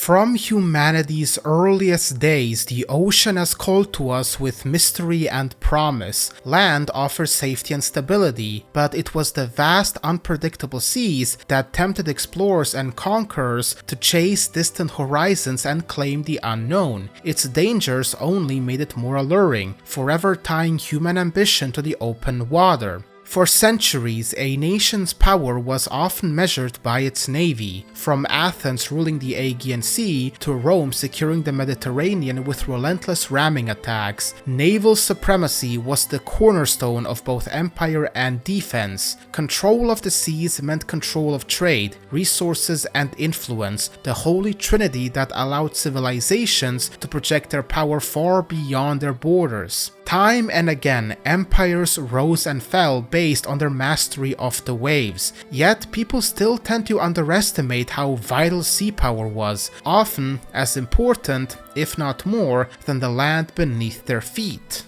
From humanity's earliest days, the ocean has called to us with mystery and promise. Land offers safety and stability, but it was the vast, unpredictable seas that tempted explorers and conquerors to chase distant horizons and claim the unknown. Its dangers only made it more alluring, forever tying human ambition to the open water. For centuries, a nation's power was often measured by its navy, from Athens ruling the Aegean Sea to Rome securing the Mediterranean with relentless ramming attacks. Naval supremacy was the cornerstone of both empire and defense. Control of the seas meant control of trade, resources, and influence, the holy trinity that allowed civilizations to project their power far beyond their borders. Time and again, empires rose and fell based on their mastery of the waves, yet people still tend to underestimate how vital sea power was, often as important, if not more, than the land beneath their feet.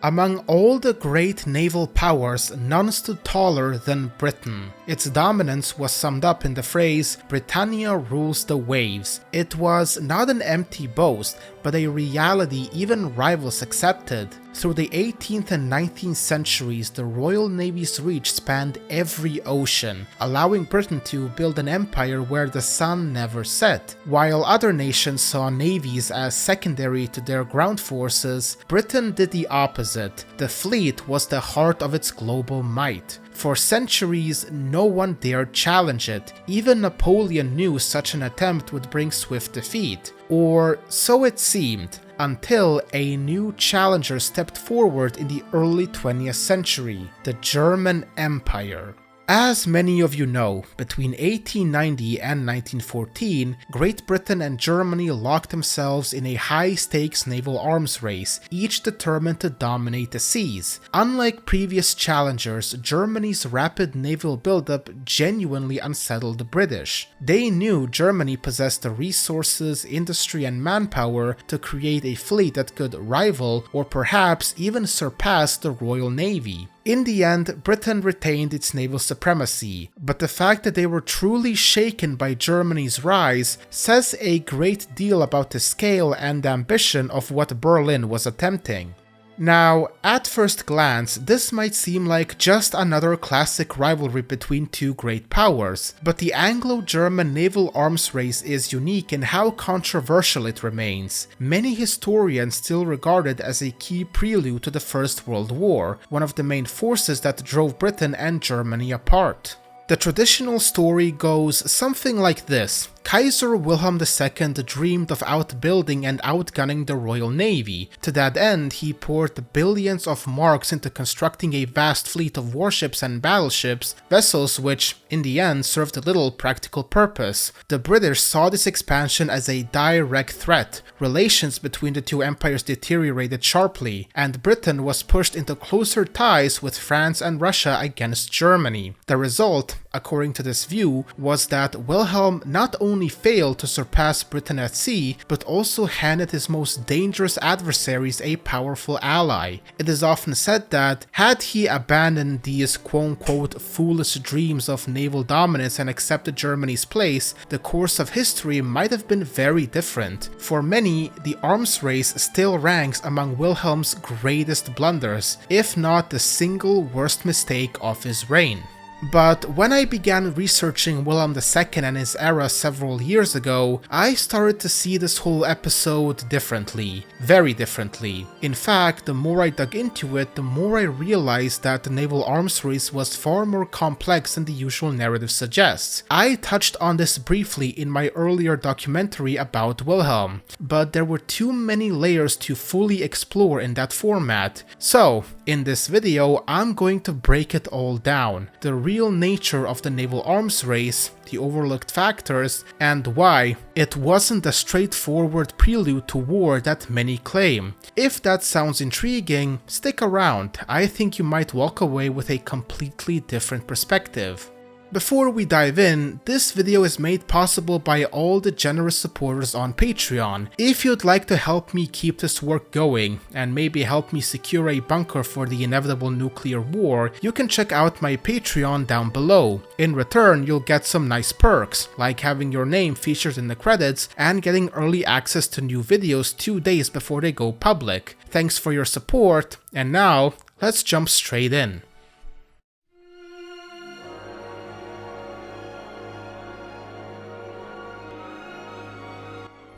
Among all the great naval powers, none stood taller than Britain. Its dominance was summed up in the phrase, "Britannia rules the waves." It was not an empty boast, but a reality even rivals accepted. Through the 18th and 19th centuries, the Royal Navy's reach spanned every ocean, allowing Britain to build an empire where the sun never set. While other nations saw navies as secondary to their ground forces, Britain did the opposite. The fleet was the heart of its global might. For centuries, no one dared challenge it. Even Napoleon knew such an attempt would bring swift defeat. Or so it seemed, until a new challenger stepped forward in the early 20th century, the German Empire. As many of you know, between 1890 and 1914, Great Britain and Germany locked themselves in a high-stakes naval arms race, each determined to dominate the seas. Unlike previous challengers, Germany's rapid naval buildup genuinely unsettled the British. They knew Germany possessed the resources, industry, and manpower to create a fleet that could rival, or perhaps even surpass, the Royal Navy. In the end, Britain retained its naval supremacy, but the fact that they were truly shaken by Germany's rise says a great deal about the scale and ambition of what Berlin was attempting. Now, at first glance, this might seem like just another classic rivalry between two great powers, but the Anglo-German naval arms race is unique in how controversial it remains. Many historians still regard it as a key prelude to the First World War, one of the main forces that drove Britain and Germany apart. The traditional story goes something like this. Kaiser Wilhelm II dreamed of outbuilding and outgunning the Royal Navy. To that end, he poured billions of marks into constructing a vast fleet of warships and battleships, vessels which, in the end, served little practical purpose. The British saw this expansion as a direct threat. Relations between the two empires deteriorated sharply, and Britain was pushed into closer ties with France and Russia against Germany. The result, according to this view, was that Wilhelm not only failed to surpass Britain at sea, but also handed his most dangerous adversaries a powerful ally. It is often said that, had he abandoned these quote-unquote foolish dreams of naval dominance and accepted Germany's place, the course of history might have been very different. For many, the arms race still ranks among Wilhelm's greatest blunders, if not the single worst mistake of his reign. But when I began researching Wilhelm II and his era several years ago, I started to see this whole episode differently. Very differently. In fact, the more I dug into it, the more I realized that the naval arms race was far more complex than the usual narrative suggests. I touched on this briefly in my earlier documentary about Wilhelm, but there were too many layers to fully explore in that format. So, in this video, I'm going to break it all down. The real nature of the naval arms race, the overlooked factors, and why it wasn't the straightforward prelude to war that many claim. If that sounds intriguing, stick around. I think you might walk away with a completely different perspective. Before we dive in, this video is made possible by all the generous supporters on Patreon. If you'd like to help me keep this work going, and maybe help me secure a bunker for the inevitable nuclear war, you can check out my Patreon down below. In return, you'll get some nice perks, like having your name featured in the credits and getting early access to new videos 2 days before they go public. Thanks for your support, and now, let's jump straight in.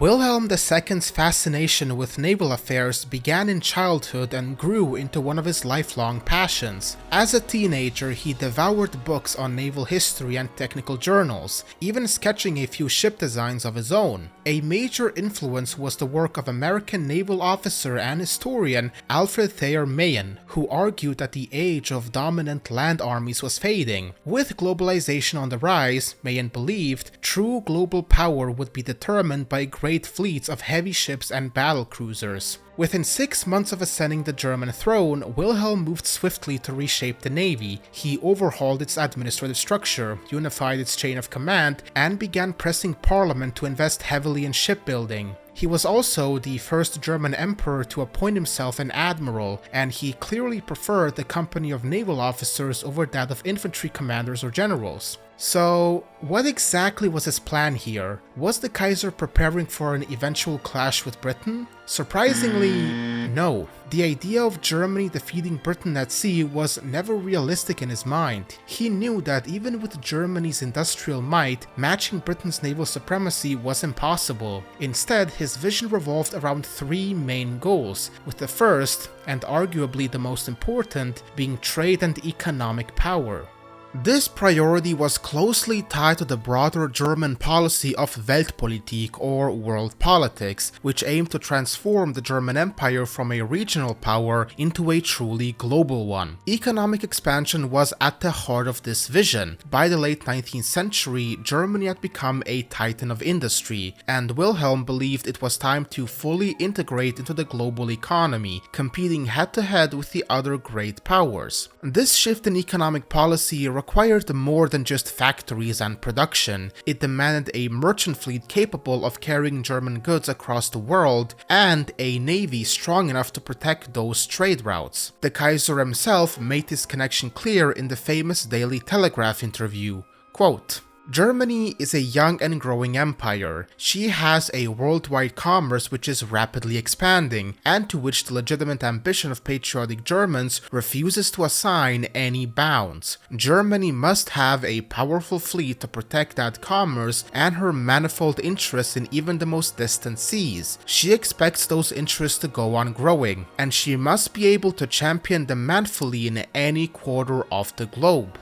Wilhelm II's fascination with naval affairs began in childhood and grew into one of his lifelong passions. As a teenager, he devoured books on naval history and technical journals, even sketching a few ship designs of his own. A major influence was the work of American naval officer and historian Alfred Thayer Mahan, who argued that the age of dominant land armies was fading. With globalization on the rise, Mahan believed true global power would be determined by great fleets of heavy ships and battle cruisers. Within 6 months of ascending the German throne, Wilhelm moved swiftly to reshape the navy. He overhauled its administrative structure, unified its chain of command, and began pressing parliament to invest heavily in shipbuilding. He was also the first German emperor to appoint himself an admiral, and he clearly preferred the company of naval officers over that of infantry commanders or generals. So, what exactly was his plan here? Was the Kaiser preparing for an eventual clash with Britain? Surprisingly, no. The idea of Germany defeating Britain at sea was never realistic in his mind. He knew that even with Germany's industrial might, matching Britain's naval supremacy was impossible. Instead, his vision revolved around 3 main goals, with the first, and arguably the most important, being trade and economic power. This priority was closely tied to the broader German policy of Weltpolitik, or world politics, which aimed to transform the German Empire from a regional power into a truly global one. Economic expansion was at the heart of this vision. By the late 19th century, Germany had become a titan of industry, and Wilhelm believed it was time to fully integrate into the global economy, competing head-to-head with the other great powers. This shift in economic policy required more than just factories and production. It demanded a merchant fleet capable of carrying German goods across the world, and a navy strong enough to protect those trade routes. The Kaiser himself made this connection clear in the famous Daily Telegraph interview. Quote, "Germany is a young and growing empire. She has a worldwide commerce which is rapidly expanding, and to which the legitimate ambition of patriotic Germans refuses to assign any bounds. Germany must have a powerful fleet to protect that commerce and her manifold interests in even the most distant seas. She expects those interests to go on growing, and she must be able to champion them manfully in any quarter of the globe."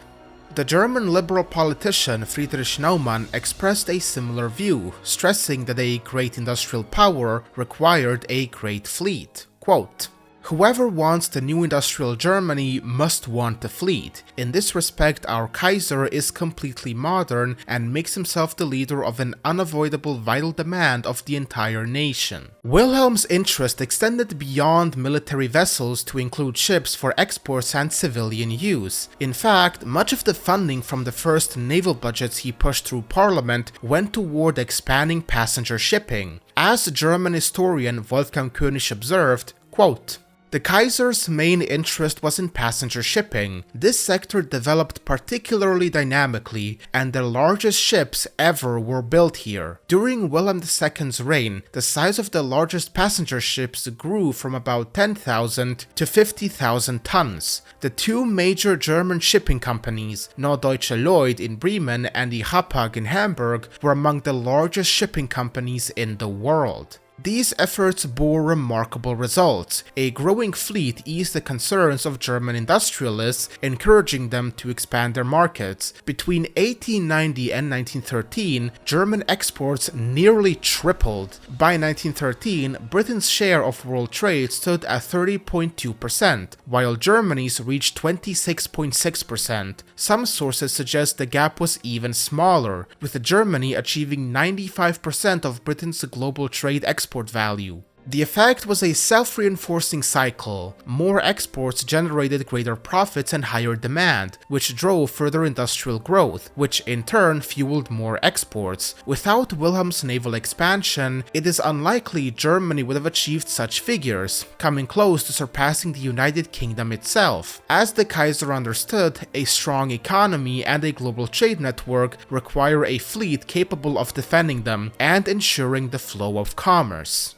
The German liberal politician Friedrich Naumann expressed a similar view, stressing that a great industrial power required a great fleet. Quote, "Whoever wants the new industrial Germany must want the fleet. In this respect, our Kaiser is completely modern and makes himself the leader of an unavoidable vital demand of the entire nation." Wilhelm's interest extended beyond military vessels to include ships for exports and civilian use. In fact, much of the funding from the first naval budgets he pushed through parliament went toward expanding passenger shipping. As German historian Wolfgang König observed, quote, "The Kaiser's main interest was in passenger shipping. This sector developed particularly dynamically, and the largest ships ever were built here. During Wilhelm II's reign, the size of the largest passenger ships grew from about 10,000 to 50,000 tons. The 2 major German shipping companies, Norddeutsche Lloyd in Bremen and die Hapag in Hamburg, were among the largest shipping companies in the world. These efforts bore remarkable results. A growing fleet eased the concerns of German industrialists, encouraging them to expand their markets. Between 1890 and 1913, German exports nearly tripled. By 1913, Britain's share of world trade stood at 30.2%, while Germany's reached 26.6%. Some sources suggest the gap was even smaller, with Germany achieving 95% of Britain's global trade export value. The effect was a self-reinforcing cycle. More exports generated greater profits and higher demand, which drove further industrial growth, which in turn fueled more exports. Without Wilhelm's naval expansion, it is unlikely Germany would have achieved such figures, coming close to surpassing the United Kingdom itself. As the Kaiser understood, a strong economy and a global trade network require a fleet capable of defending them and ensuring the flow of commerce.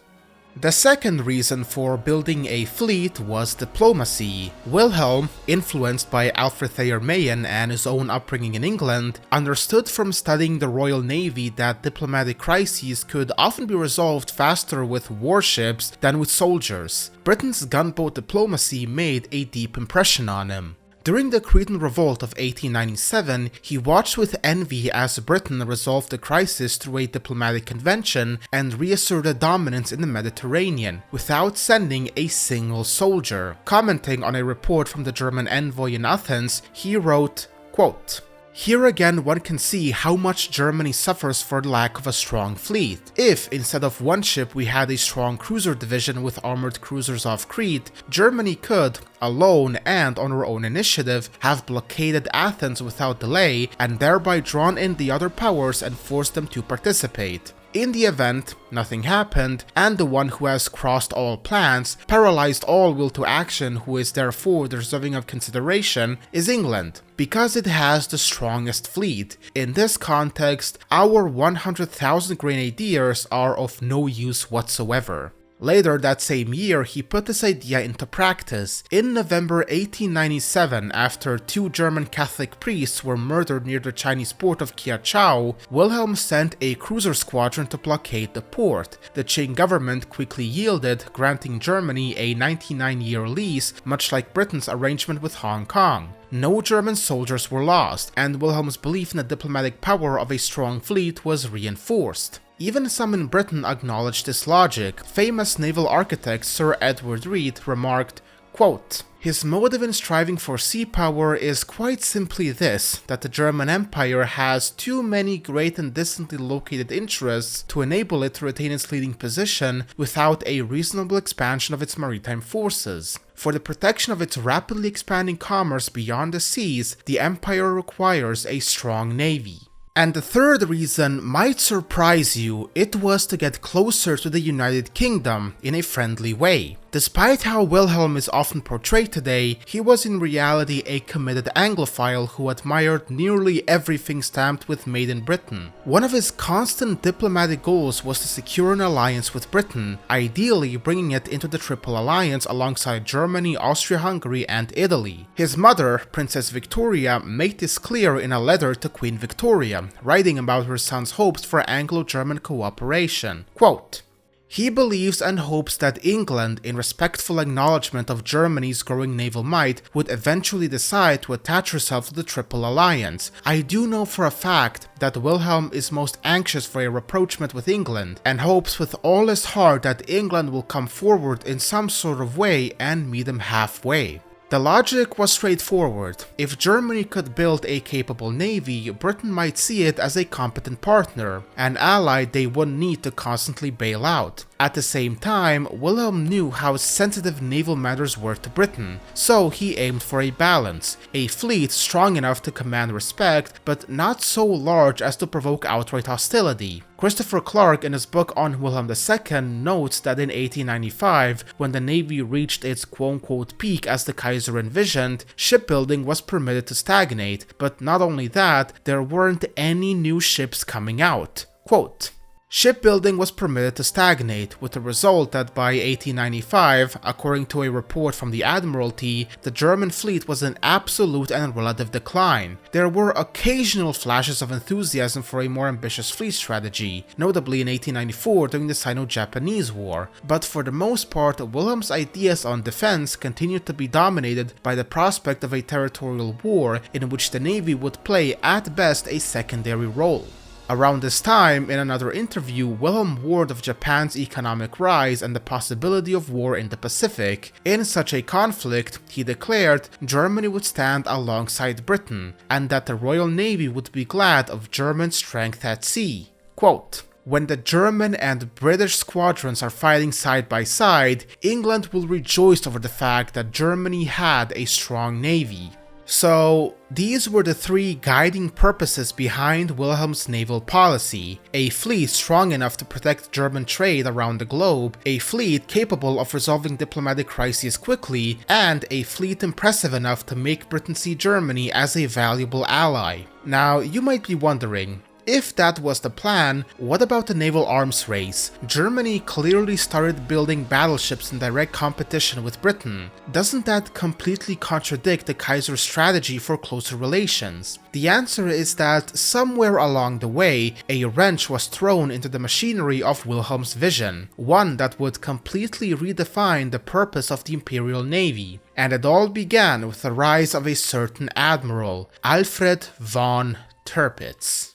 The second reason for building a fleet was diplomacy. Wilhelm, influenced by Alfred Thayer Mahan and his own upbringing in England, understood from studying the Royal Navy that diplomatic crises could often be resolved faster with warships than with soldiers. Britain's gunboat diplomacy made a deep impression on him. During the Cretan Revolt of 1897, he watched with envy as Britain resolved the crisis through a diplomatic convention and reasserted dominance in the Mediterranean, without sending a single soldier. Commenting on a report from the German envoy in Athens, he wrote, quote, "Here again one can see how much Germany suffers for the lack of a strong fleet. If, instead of one ship, we had a strong cruiser division with armored cruisers off Crete, Germany could, alone and on her own initiative, have blockaded Athens without delay and thereby drawn in the other powers and forced them to participate. In the event, nothing happened, and the one who has crossed all plans, paralyzed all will to action, who is therefore deserving of consideration, is England, because it has the strongest fleet. In this context, our 100,000 grenadiers are of no use whatsoever." Later that same year, he put this idea into practice. In November 1897, after 2 German Catholic priests were murdered near the Chinese port of Kiachao, Wilhelm sent a cruiser squadron to blockade the port. The Qing government quickly yielded, granting Germany a 99-year lease, much like Britain's arrangement with Hong Kong. No German soldiers were lost, and Wilhelm's belief in the diplomatic power of a strong fleet was reinforced. Even some in Britain acknowledged this logic. Famous naval architect Sir Edward Reed remarked, quote, "His motive in striving for sea power is quite simply this, that the German Empire has too many great and distantly located interests to enable it to retain its leading position without a reasonable expansion of its maritime forces. For the protection of its rapidly expanding commerce beyond the seas, the Empire requires a strong navy." And the third reason might surprise you. It was to get closer to the United Kingdom in a friendly way. Despite how Wilhelm is often portrayed today, he was in reality a committed Anglophile who admired nearly everything stamped with Made in Britain. One of his constant diplomatic goals was to secure an alliance with Britain, ideally bringing it into the Triple Alliance alongside Germany, Austria-Hungary, and Italy. His mother, Princess Victoria, made this clear in a letter to Queen Victoria, writing about her son's hopes for Anglo-German cooperation. Quote, "He believes and hopes that England, in respectful acknowledgement of Germany's growing naval might, would eventually decide to attach herself to the Triple Alliance. I do know for a fact that Wilhelm is most anxious for a rapprochement with England, and hopes with all his heart that England will come forward in some sort of way and meet him halfway." The logic was straightforward. If Germany could build a capable navy, Britain might see it as a competent partner, an ally they wouldn't need to constantly bail out. At the same time, Wilhelm knew how sensitive naval matters were to Britain, so he aimed for a balance, a fleet strong enough to command respect, but not so large as to provoke outright hostility. Christopher Clark, in his book on Wilhelm II, notes that in 1895, when the Navy reached its quote-unquote peak as the Kaiser envisioned, shipbuilding was permitted to stagnate, but not only that, there weren't any new ships coming out. Quote, "Shipbuilding was permitted to stagnate, with the result that by 1895, according to a report from the Admiralty, the German fleet was in absolute and relative decline. There were occasional flashes of enthusiasm for a more ambitious fleet strategy, notably in 1894 during the Sino-Japanese War, but for the most part, Wilhelm's ideas on defense continued to be dominated by the prospect of a territorial war in which the Navy would play at best a secondary role. Around this time, in another interview, Wilhelm warned of Japan's economic rise and the possibility of war in the Pacific. In such a conflict, he declared, Germany would stand alongside Britain, and that the Royal Navy would be glad of German strength at sea. Quote, When the German and British squadrons are fighting side by side, England will rejoice over the fact that Germany had a strong navy. So, these were the three guiding purposes behind Wilhelm's naval policy: a fleet strong enough to protect German trade around the globe, a fleet capable of resolving diplomatic crises quickly, and a fleet impressive enough to make Britain see Germany as a valuable ally. Now, you might be wondering, if that was the plan, what about the naval arms race? Germany clearly started building battleships in direct competition with Britain. Doesn't that completely contradict the Kaiser's strategy for closer relations? The answer is that somewhere along the way, a wrench was thrown into the machinery of Wilhelm's vision, one that would completely redefine the purpose of the Imperial Navy. And it all began with the rise of a certain admiral, Alfred von Tirpitz.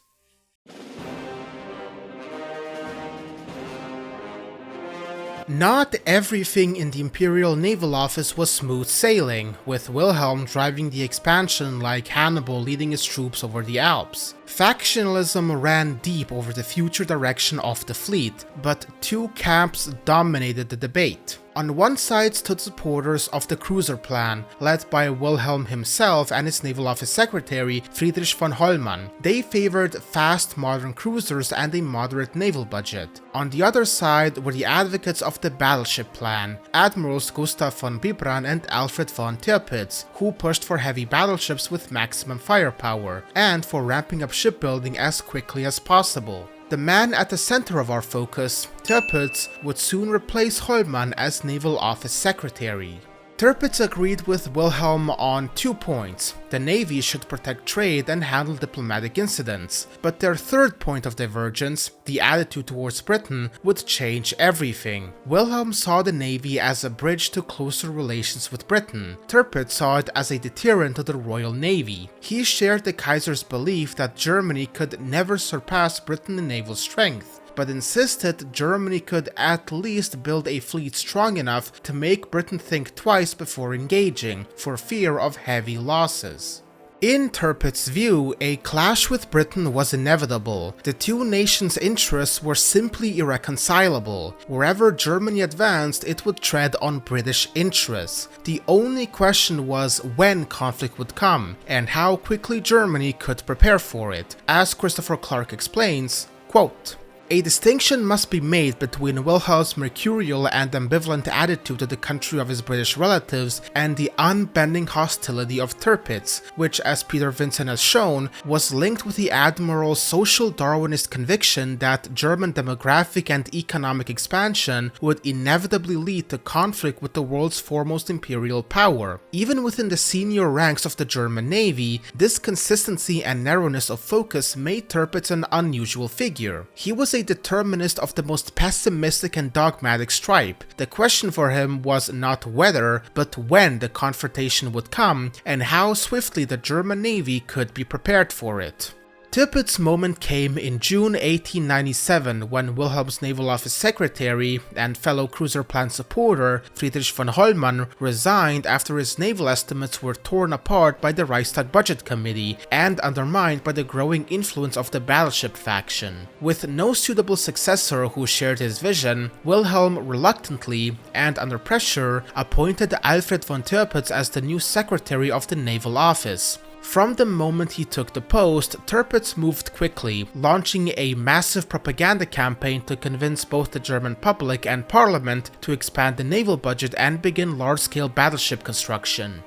Not everything in the Imperial Naval Office was smooth sailing, with Wilhelm driving the expansion like Hannibal leading his troops over the Alps. Factionalism ran deep over the future direction of the fleet, but two camps dominated the debate. On one side stood supporters of the cruiser plan, led by Wilhelm himself and his naval office secretary Friedrich von Hollmann. They favored fast modern cruisers and a moderate naval budget. On the other side were the advocates of the battleship plan, Admirals Gustav von Bibran and Alfred von Tirpitz, who pushed for heavy battleships with maximum firepower, and for ramping up shipbuilding as quickly as possible. The man at the center of our focus, Tirpitz, would soon replace Hollmann as Naval Office Secretary. Tirpitz agreed with Wilhelm on 2 points. The Navy should protect trade and handle diplomatic incidents. But their third point of divergence, the attitude towards Britain, would change everything. Wilhelm saw the Navy as a bridge to closer relations with Britain. Tirpitz saw it as a deterrent to the Royal Navy. He shared the Kaiser's belief that Germany could never surpass Britain in naval strength, but insisted Germany could at least build a fleet strong enough to make Britain think twice before engaging, for fear of heavy losses. In Tirpitz's view, a clash with Britain was inevitable. The two nations' interests were simply irreconcilable. Wherever Germany advanced, it would tread on British interests. The only question was when conflict would come, and how quickly Germany could prepare for it. As Christopher Clark explains, quote, "A distinction must be made between Wilhelm's mercurial and ambivalent attitude to the country of his British relatives and the unbending hostility of Tirpitz, which, as Peter Vincent has shown, was linked with the Admiral's social Darwinist conviction that German demographic and economic expansion would inevitably lead to conflict with the world's foremost imperial power. Even within the senior ranks of the German Navy, this consistency and narrowness of focus made Tirpitz an unusual figure. He was a determinist of the most pessimistic and dogmatic stripe. The question for him was not whether, but when the confrontation would come, and how swiftly the German Navy could be prepared for it. Tirpitz's moment came in June 1897 when Wilhelm's Naval Office Secretary and fellow cruiser plan supporter Friedrich von Hollmann resigned after his naval estimates were torn apart by the Reichstag Budget Committee and undermined by the growing influence of the battleship faction. With no suitable successor who shared his vision, Wilhelm reluctantly, and under pressure, appointed Alfred von Tirpitz as the new Secretary of the Naval Office. From the moment he took the post, Tirpitz moved quickly, launching a massive propaganda campaign to convince both the German public and parliament to expand the naval budget and begin large-scale battleship construction.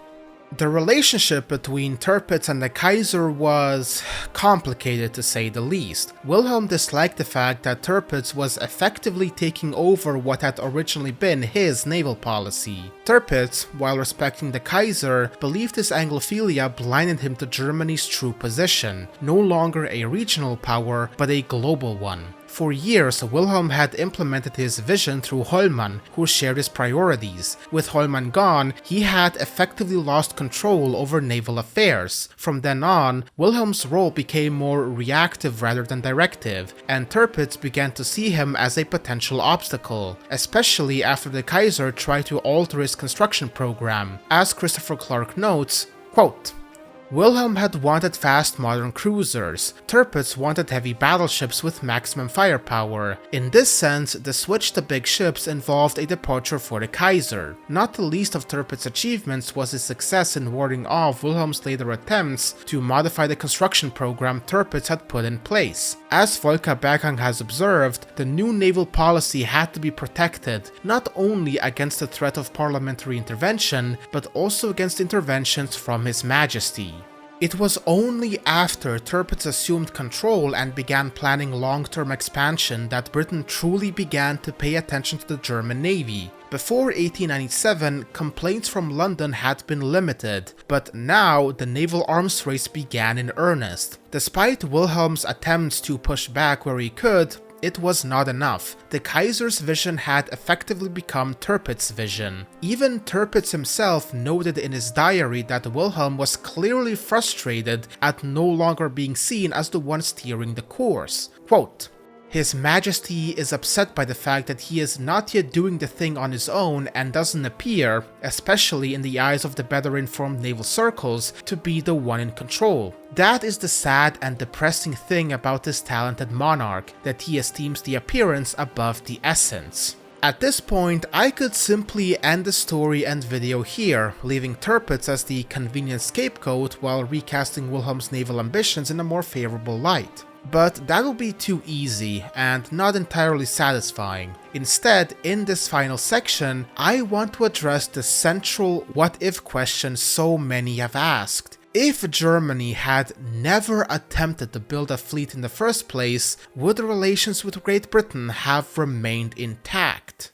The relationship between Tirpitz and the Kaiser was complicated, to say the least. Wilhelm disliked the fact that Tirpitz was effectively taking over what had originally been his naval policy. Tirpitz, while respecting the Kaiser, believed his Anglophilia blinded him to Germany's true position, no longer a regional power, but a global one. For years, Wilhelm had implemented his vision through Hollmann, who shared his priorities. With Hollmann gone, he had effectively lost control over naval affairs. From then on, Wilhelm's role became more reactive rather than directive, and Tirpitz began to see him as a potential obstacle, especially after the Kaiser tried to alter his construction program. As Christopher Clark notes, quote, Wilhelm had wanted fast modern cruisers, Tirpitz wanted heavy battleships with maximum firepower. In this sense, the switch to big ships involved a departure for the Kaiser. Not the least of Tirpitz's achievements was his success in warding off Wilhelm's later attempts to modify the construction program Tirpitz had put in place. As Wolfgang has observed, the new naval policy had to be protected not only against the threat of parliamentary intervention, but also against interventions from His Majesty. It was only after Tirpitz assumed control and began planning long-term expansion that Britain truly began to pay attention to the German Navy. Before 1897, complaints from London had been limited, but now the naval arms race began in earnest. Despite Wilhelm's attempts to push back where he could, it was not enough. The Kaiser's vision had effectively become Tirpitz's vision. Even Tirpitz himself noted in his diary that Wilhelm was clearly frustrated at no longer being seen as the one steering the course. Quote, "His Majesty is upset by the fact that he is not yet doing the thing on his own and doesn't appear, especially in the eyes of the better informed naval circles, to be the one in control. That is the sad and depressing thing about this talented monarch, that he esteems the appearance above the essence." At this point, I could simply end the story and video here, leaving Tirpitz as the convenient scapegoat while recasting Wilhelm's naval ambitions in a more favorable light. But that'll be too easy and not entirely satisfying. Instead, in this final section, I want to address the central what-if question so many have asked. If Germany had never attempted to build a fleet in the first place, would the relations with Great Britain have remained intact?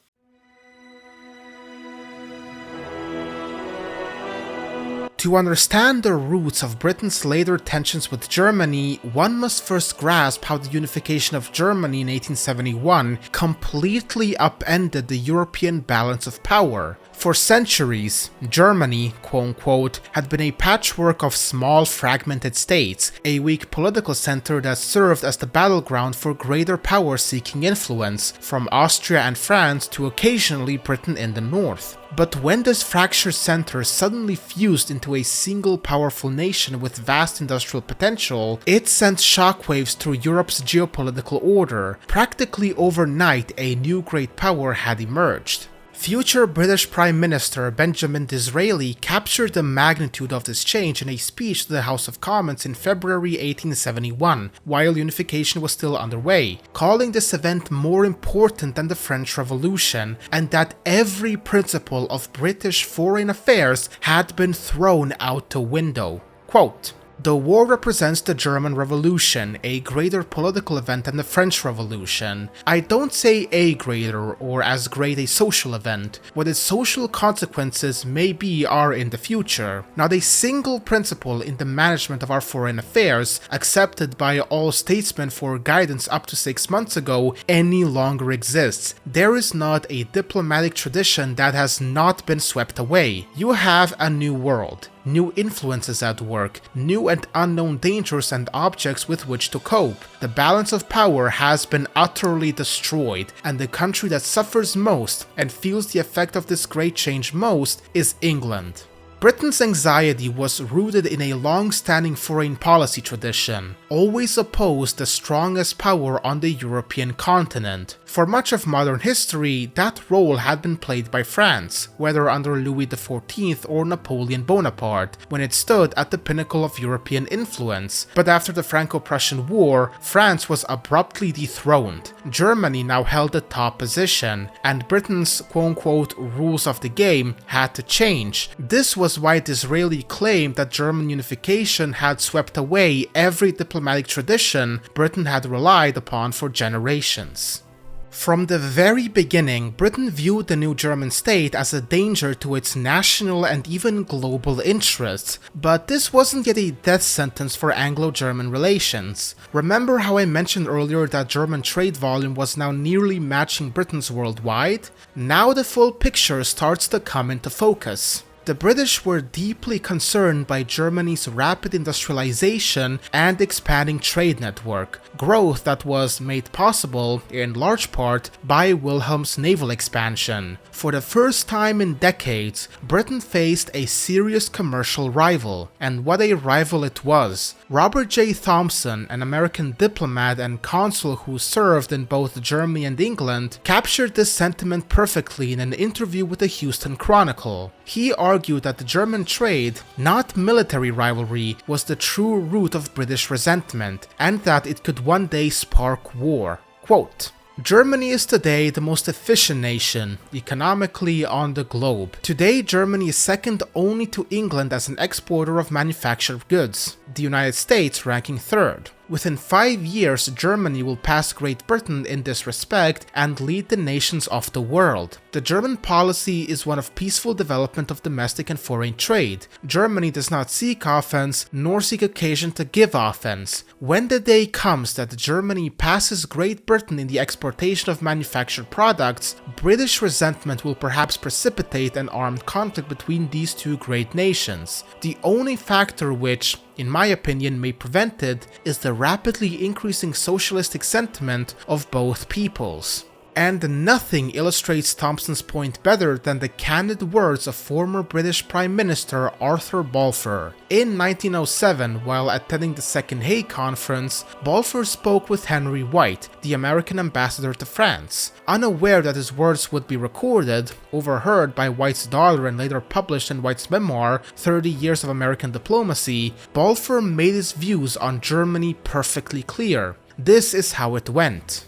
To understand the roots of Britain's later tensions with Germany, one must first grasp how the unification of Germany in 1871 completely upended the European balance of power. For centuries, Germany, quote-unquote, had been a patchwork of small fragmented states, a weak political center that served as the battleground for greater power-seeking influence, from Austria and France to occasionally Britain in the north. But when this fractured center suddenly fused into a single powerful nation with vast industrial potential, it sent shockwaves through Europe's geopolitical order. Practically overnight, a new great power had emerged. Future British Prime Minister Benjamin Disraeli captured the magnitude of this change in a speech to the House of Commons in February 1871, while unification was still underway, calling this event more important than the French Revolution, and that every principle of British foreign affairs had been thrown out the window. Quote, "The war represents the German Revolution, a greater political event than the French Revolution. I don't say a greater or as great a social event. What its social consequences may be are in the future. Not a single principle in the management of our foreign affairs, accepted by all statesmen for guidance up to 6 months ago, any longer exists. There is not a diplomatic tradition that has not been swept away. You have a new world. New influences at work, new and unknown dangers and objects with which to cope. The balance of power has been utterly destroyed, and the country that suffers most and feels the effect of this great change most is England." Britain's anxiety was rooted in a long-standing foreign policy tradition, always opposed the strongest power on the European continent. For much of modern history, that role had been played by France, whether under Louis XIV or Napoleon Bonaparte, when it stood at the pinnacle of European influence. But after the Franco-Prussian War, France was abruptly dethroned. Germany now held the top position, and Britain's quote-unquote rules of the game had to change. This was why Disraeli claimed that German unification had swept away every diplomatic tradition Britain had relied upon for generations. From the very beginning, Britain viewed the new German state as a danger to its national and even global interests, but this wasn't yet a death sentence for Anglo-German relations. Remember how I mentioned earlier that German trade volume was now nearly matching Britain's worldwide? Now the full picture starts to come into focus. The British were deeply concerned by Germany's rapid industrialization and expanding trade network, growth that was made possible, in large part, by Wilhelm's naval expansion. For the first time in decades, Britain faced a serious commercial rival, and what a rival it was. Robert J. Thompson, an American diplomat and consul who served in both Germany and England, captured this sentiment perfectly in an interview with the Houston Chronicle. He argued that the German trade, not military rivalry, was the true root of British resentment, and that it could one day spark war. Quote, Germany is today the most efficient nation, economically, on the globe. Today, Germany is second only to England as an exporter of manufactured goods, the United States ranking third. Within 5 years, Germany will pass Great Britain in this respect and lead the nations of the world. The German policy is one of peaceful development of domestic and foreign trade. Germany does not seek offense, nor seek occasion to give offense. When the day comes that Germany passes Great Britain in the exportation of manufactured products, British resentment will perhaps precipitate an armed conflict between these two great nations. The only factor which, in my opinion, may prevent it is the rapidly increasing socialistic sentiment of both peoples. And nothing illustrates Thompson's point better than the candid words of former British Prime Minister Arthur Balfour. In 1907, while attending the Second Hague Conference, Balfour spoke with Henry White, the American ambassador to France. Unaware that his words would be recorded, overheard by White's daughter and later published in White's memoir, 30 Years of American Diplomacy, Balfour made his views on Germany perfectly clear. This is how it went.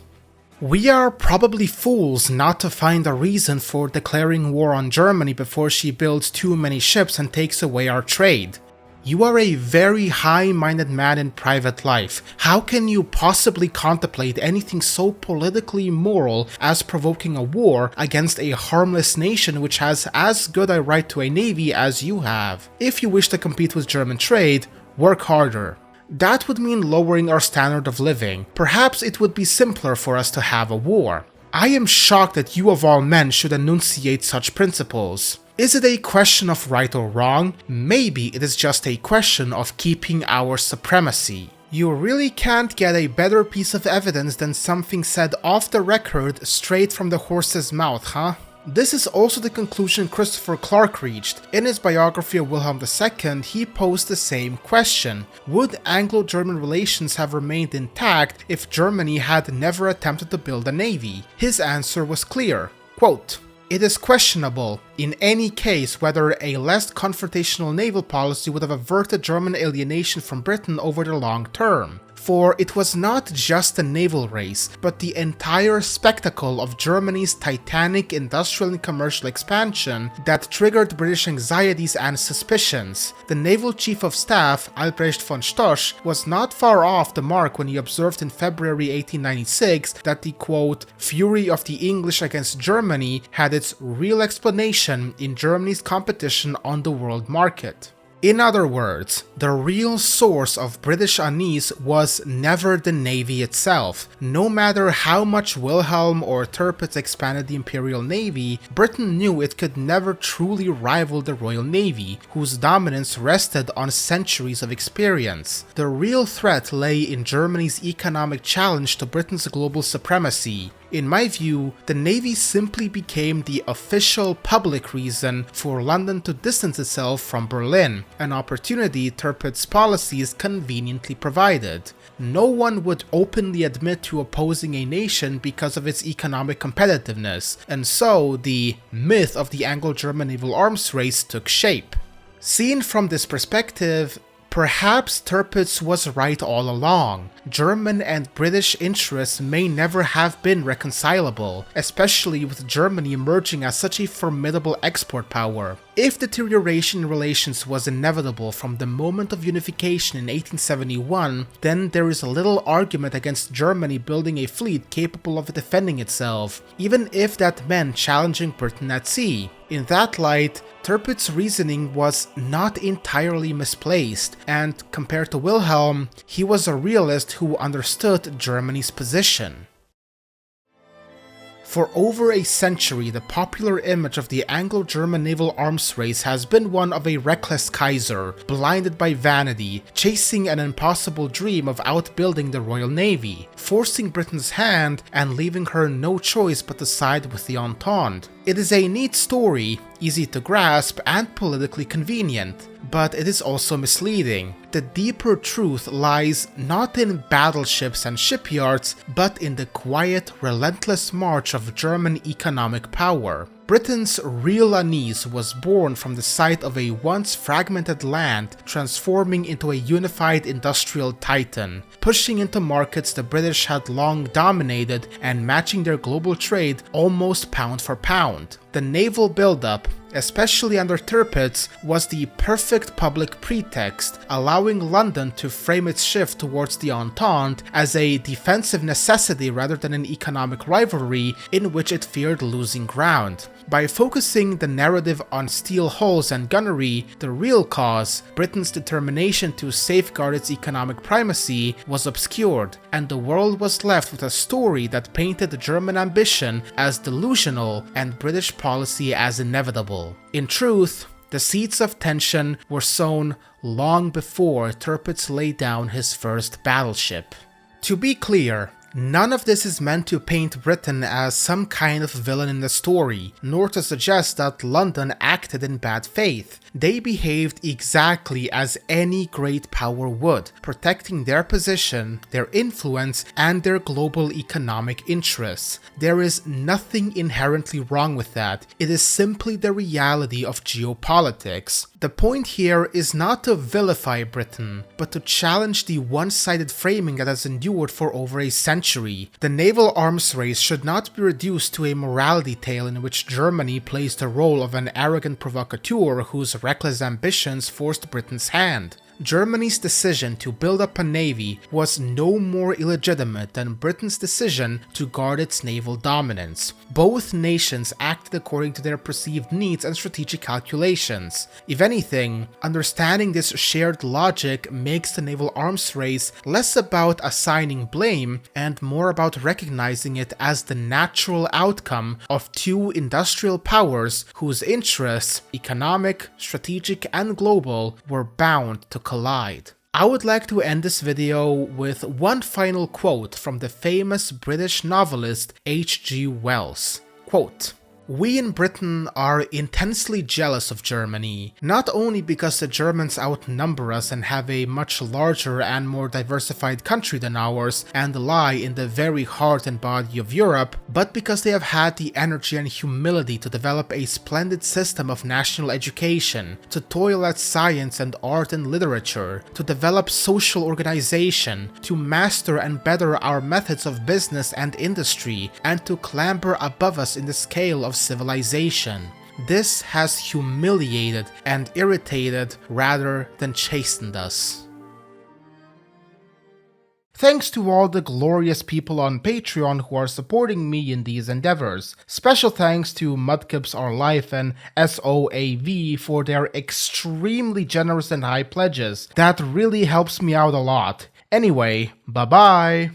We are probably fools not to find a reason for declaring war on Germany before she builds too many ships and takes away our trade. You are a very high-minded man in private life. How can you possibly contemplate anything so politically immoral as provoking a war against a harmless nation which has as good a right to a navy as you have? If you wish to compete with German trade, work harder. That would mean lowering our standard of living. Perhaps it would be simpler for us to have a war. I am shocked that you of all men should enunciate such principles. Is it a question of right or wrong? Maybe it is just a question of keeping our supremacy. You really can't get a better piece of evidence than something said off the record straight from the horse's mouth, huh? This is also the conclusion Christopher Clark reached. In his biography of Wilhelm II, he posed the same question. Would Anglo-German relations have remained intact if Germany had never attempted to build a navy? His answer was clear. Quote, It is questionable, in any case, whether a less confrontational naval policy would have averted German alienation from Britain over the long term. For it was not just the naval race, but the entire spectacle of Germany's titanic industrial and commercial expansion that triggered British anxieties and suspicions. The naval chief of staff, Albrecht von Stosch, was not far off the mark when he observed in February 1896 that the quote, fury of the English against Germany had its real explanation in Germany's competition on the world market. In other words, the real source of British unease was never the navy itself. No matter how much Wilhelm or Tirpitz expanded the Imperial Navy, Britain knew it could never truly rival the Royal Navy, whose dominance rested on centuries of experience. The real threat lay in Germany's economic challenge to Britain's global supremacy. In my view, the Navy simply became the official public reason for London to distance itself from Berlin, an opportunity Tirpitz's policies conveniently provided. No one would openly admit to opposing a nation because of its economic competitiveness, and so the myth of the Anglo-German naval arms race took shape. Seen from this perspective, perhaps Tirpitz was right all along. German and British interests may never have been reconcilable, especially with Germany emerging as such a formidable export power. If deterioration in relations was inevitable from the moment of unification in 1871, then there is little argument against Germany building a fleet capable of defending itself, even if that meant challenging Britain at sea. In that light, Tirpitz's reasoning was not entirely misplaced, and compared to Wilhelm, he was a realist who understood Germany's position. For over a century, the popular image of the Anglo-German naval arms race has been one of a reckless Kaiser, blinded by vanity, chasing an impossible dream of outbuilding the Royal Navy, forcing Britain's hand and leaving her no choice but to side with the Entente. It is a neat story, easy to grasp and politically convenient, but it is also misleading. The deeper truth lies not in battleships and shipyards, but in the quiet, relentless march of German economic power. Britain's real unease was born from the sight of a once fragmented land transforming into a unified industrial titan, pushing into markets the British had long dominated and matching their global trade almost pound for pound. The naval buildup, especially under Tirpitz, was the perfect public pretext, allowing London to frame its shift towards the Entente as a defensive necessity rather than an economic rivalry in which it feared losing ground. By focusing the narrative on steel hulls and gunnery, the real cause, Britain's determination to safeguard its economic primacy, was obscured, and the world was left with a story that painted German ambition as delusional and British policy as inevitable. In truth, the seeds of tension were sown long before Tirpitz laid down his first battleship. To be clear, none of this is meant to paint Britain as some kind of villain in the story, nor to suggest that London acted in bad faith. They behaved exactly as any great power would, protecting their position, their influence, and their global economic interests. There is nothing inherently wrong with that. It is simply the reality of geopolitics. The point here is not to vilify Britain, but to challenge the one-sided framing that has endured for over a century. The naval arms race should not be reduced to a morality tale in which Germany plays the role of an arrogant provocateur whose reckless ambitions forced Britain's hand. Germany's decision to build up a navy was no more illegitimate than Britain's decision to guard its naval dominance. Both nations acted according to their perceived needs and strategic calculations. If anything, understanding this shared logic makes the naval arms race less about assigning blame and more about recognizing it as the natural outcome of two industrial powers whose interests, economic, strategic, and global, were bound to collide. I would like to end this video with one final quote from the famous British novelist H.G. Wells. Quote, "We in Britain are intensely jealous of Germany, not only because the Germans outnumber us and have a much larger and more diversified country than ours and lie in the very heart and body of Europe, but because they have had the energy and humility to develop a splendid system of national education, to toil at science and art and literature, to develop social organization, to master and better our methods of business and industry, and to clamber above us in the scale of civilization. This has humiliated and irritated rather than chastened us." Thanks to all the glorious people on Patreon who are supporting me in these endeavors. Special thanks to Mudkips Our Life and SOAV for their extremely generous and high pledges. That really helps me out a lot. Anyway, bye bye!